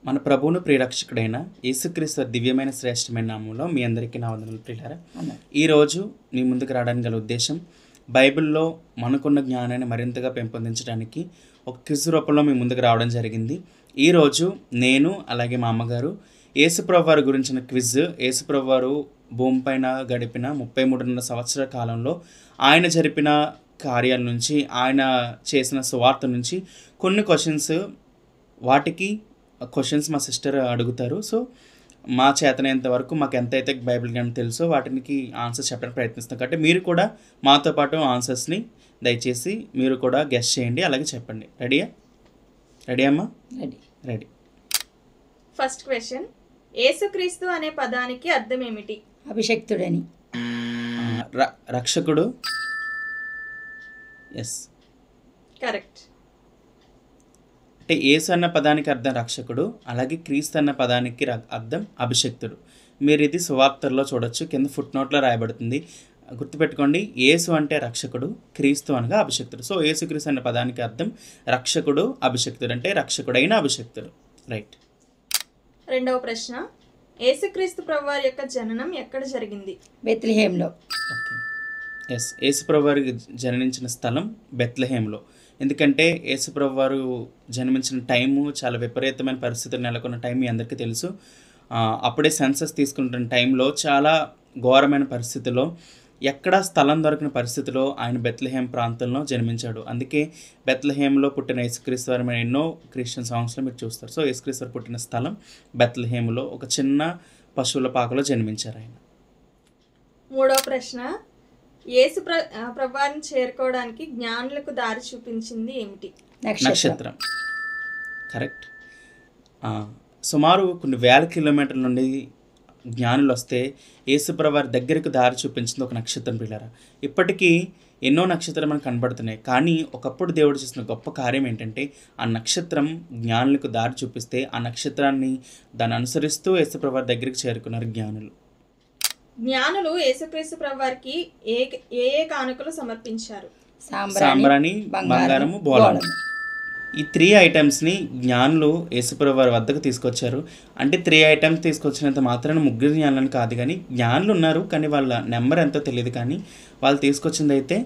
మన ప్రభువును ప్రియరక్షకుడైన యేసుక్రీస్తు దివ్యమైన శ్రేష్టమైన నామంలో మీ అందరికీ నా వందనాలు ప్రియులారా. ఈరోజు మీ ముందుకు రావడానికి గల ఉద్దేశం, బైబిల్లో మనకున్న జ్ఞానాన్ని మరింతగా పెంపొందించడానికి ఒక క్విజ్ రూపంలో మీ ముందుకు రావడం జరిగింది. ఈరోజు నేను అలాగే మా అమ్మగారు యేసుప్రభు వారి గురించిన క్విజ్, యేసుప్రభు వారు భూమిపైన గడిపిన 33.5 సంవత్సరాల కాలంలో ఆయన జరిపిన కార్యాల నుంచి, ఆయన చేసిన సువార్త నుంచి కొన్ని వాటికి క్వశ్చన్స్ మా సిస్టర్ అడుగుతారు. సో మా చేతనైనంత వరకు మాకు ఎంతైతే బైబిల్ జ్ఞానం తెలుసో వాటికి ఆన్సర్స్ చెప్పడానికి ప్రయత్నిస్తాం. కాబట్టి మీరు కూడా మాతో పాటు ఆన్సర్స్ని దయచేసి మీరు కూడా గెస్ చేయండి, అలాగే చెప్పండి. రెడీ అమ్మా? రెడీ. ఫస్ట్ క్వశ్చన్, యేసుక్రీస్తు అనే పదానికి అర్థం ఏమిటి? అభిషక్తుడని. రక్షకుడు. Yes, correct. అంటే యేసు అన్న పదానికి అర్థం రక్షకుడు, అలాగే క్రీస్తు అన్న పదానికి అర్థం అభిషక్తుడు. మీరు ఇది సువార్తల్లో చూడొచ్చు, కింద ఫుట్ నోట్లో రాయబడుతుంది. గుర్తుపెట్టుకోండి, యేసు అంటే రక్షకుడు, క్రీస్తు అనగా అభిషక్తుడు. సో యేసుక్రీస్తు అన్న పదానికి అర్థం రక్షకుడు, అభిషక్తుడు, అంటే రక్షకుడైన అభిషక్తుడు. రైట్. రెండవ ప్రశ్న, యేసుక్రీస్తు ప్రభువారి యొక్క జననం ఎక్కడ జరిగింది? బెత్లెహేంలో. ఓకే, ఎస్, యేసుప్రభు వారు జన్మించిన స్థలం బెత్లెహేంలో. ఎందుకంటే యేసుప్రభు వారు జన్మించిన టైము చాలా విపరీతమైన పరిస్థితులు నెలకొన్న టైం మీ అందరికీ తెలుసు. అప్పుడే సెన్సస్ తీసుకుంటున్న టైంలో చాలా ఘోరమైన పరిస్థితుల్లో, ఎక్కడ స్థలం దొరికిన పరిస్థితిలో ఆయన బెత్లెహేం ప్రాంతంలో జన్మించాడు. అందుకే బెత్లెహేంలో పుట్టిన యేసుక్రీస్తు వారు ఎన్నో క్రిస్టియన్ సాంగ్స్లో మీరు చూస్తారు. సో యేసుక్రీస్తు వారు పుట్టిన స్థలం బెత్లెహేంలో ఒక చిన్న పశువుల పాకలో జన్మించారు ఆయన. మూడవ ప్రశ్న, యేసు ప్రభువారిని చేరుకోవడానికి జ్ఞానులకు దారి చూపించింది ఏమిటి? నక్షత్రం. కరెక్ట్. సుమారు కొన్ని వేల కిలోమీటర్ల నుండి జ్ఞానులు వస్తే యేసుప్రభు వారి దగ్గరకు దారి చూపించింది ఒక నక్షత్రం పిల్లరా. ఇప్పటికీ ఎన్నో నక్షత్రాలు మనకు కనబడుతున్నాయి, కానీ ఒకప్పుడు దేవుడు చేసిన గొప్ప కార్యం ఏంటంటే ఆ నక్షత్రం జ్ఞానులకు దారి చూపిస్తే ఆ నక్షత్రాన్ని దాన్ని అనుసరిస్తూ యేసుప్రభు వారి దగ్గరికి చేరుకున్నారు జ్ఞానులు. జ్ఞానులు యేసుక్రీస్తు ప్రభువారికి ఏ కానుకలు సమర్పించారు? సాంబ్రాణి, బంగారము, బోళము. ఈ 3 ఐటమ్స్ని జ్ఞానులు యేసుప్రభు వారి వద్దకు తీసుకొచ్చారు. అంటే 3 ఐటమ్స్ తీసుకొచ్చినంత మాత్రాన ముగ్గురు జ్ఞానులను కాదు, కానీ జ్ఞానులు ఉన్నారు, కానీ వాళ్ళ నెంబర్ ఎంతో తెలియదు. కానీ వాళ్ళు తీసుకొచ్చింది అయితే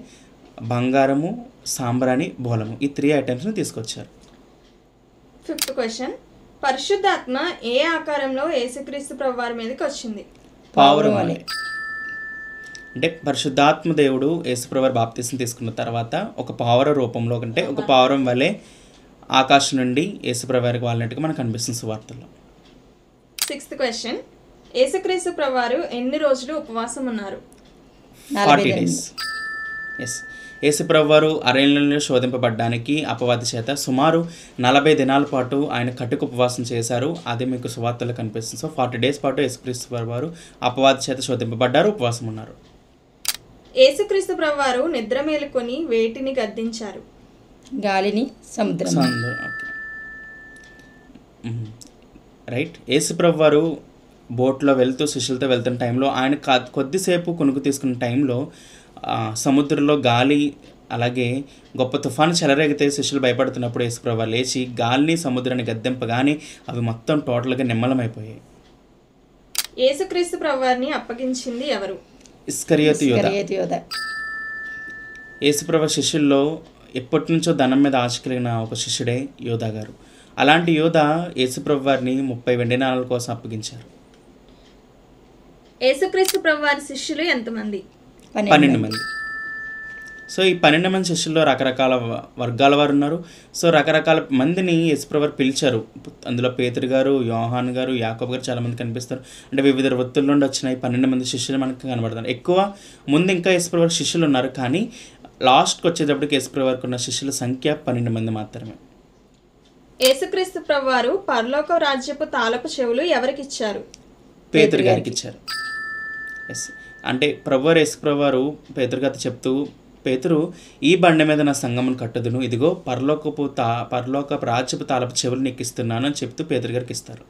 బంగారము, సాంబ్రాణి, బోళము, ఈ 3 ఐటమ్స్ని తీసుకొచ్చారు. ఫిఫ్త్ క్వశ్చన్, పరిశుద్ధాత్మ ఏ ఆకారంలో యేసుక్రీస్తు ప్రభువారి మీదకి వచ్చింది? పావురం వలె. అంటే పరిశుద్ధాత్మ దేవుడు యేసుప్రభు వారి బాప్తిసం తీసుకున్న తర్వాత ఒక పావుర రూపంలో, అంటే ఒక పావురం వలె ఆకాశం నుండి యేసుప్రభు వారికి వాళ్ళినట్టుగా మనకు కనిపిస్తుంది సువార్తల్లో. సిక్స్త్ క్వశ్చన్, యేసుక్రీస్తు ప్రభువారు ఎన్ని రోజులు ఉపవాసం ఉన్నారు? 40 days. ఎస్, యేసుప్రభు వారు అరణ్యంలో శోధింపబడ్డానికి అపవాది చేత సుమారు 40 దినాల పాటు ఆయన కట్టుకు ఉపవాసం చేశారు. అది మీకు సువార్తలో కనిపిస్తుంది. సో 40 days పాటు యేసుక్రీస్తు వారు అపవాది చేత శోధింపబడ్డారు, ఉపవాసం ఉన్నారు. యేసుక్రీస్తు ప్రభువారు నిద్ర మేలుకొని వేటిని గద్దించారు? గాలిని, సముద్రం. రైట్. యేసుప్రభు వారు బోట్లో వెళ్తూ శిష్యులతో వెళ్తున్న టైంలో, ఆయన కొద్దిసేపు కొనుక్కు తీసుకున్న టైంలో సముద్రంలో గాలి అలాగే గొప్ప తుఫాను చెలరేగితే శిష్యులు భయపడుతున్నప్పుడు యేసుప్రభు వారు లేచి గాలిని, సముద్రాన్ని గద్దెంపగానే అవి మొత్తం టోటల్గా నిమ్మలమైపోయాయి. యేసుక్రీస్తు ప్రభువారిని అప్పగించింది ఎవరు? ఇస్కరియోతు యోధ. యేసుప్రభు శిష్యుల్లో ఎప్పటి నుంచో ధనం మీద ఆశ కలిగిన ఒక శిష్యుడే యోధా గారు. అలాంటి యోధ యేసుప్రభు వారిని 30 వెండి నాణాల కోసం అప్పగించారు. యేసుక్రీస్తు ప్రభువారి శిష్యులు ఎంతమంది? 12 మంది. సో ఈ 12 మంది శిష్యుల్లో రకరకాల వర్గాల వారు ఉన్నారు. సో రకరకాల మందిని యేసుప్రభు వారు పిలిచారు. అందులో పేతురు గారు, యోహాన్ గారు, యాకోబు గారు చాలామంది కనిపిస్తారు. అంటే వివిధ వృత్తుల నుండి వచ్చిన ఈ 12 మంది శిష్యులు మనకు కనబడతారు. ఎక్కువ ముందు ఇంకా యేసుప్రభు వారి శిష్యులు ఉన్నారు, కానీ లాస్ట్కి వచ్చేటప్పటికి యేసుప్రభు వారికి ఉన్న శిష్యుల సంఖ్య 12 మంది మాత్రమే. యేసుక్రీస్తు ప్రభువారు పరలోక రాజ్యపు తాళపు చెవులు ఎవరికి ఇచ్చారు? పేతురు గారికి ఇచ్చారు. ఎస్, అంటే ప్రభువారు యేసుప్రభు వారు పేతురు గారితో చెప్తూ, పేతురు, ఈ బండ మీద నా సంగమును కట్టుదును, ఇదిగో పరలోక రాజ్యపు తాళపు చెవులు నీకు ఇస్తున్నాను అని చెప్తూ పేతురు గారికి ఇస్తారు.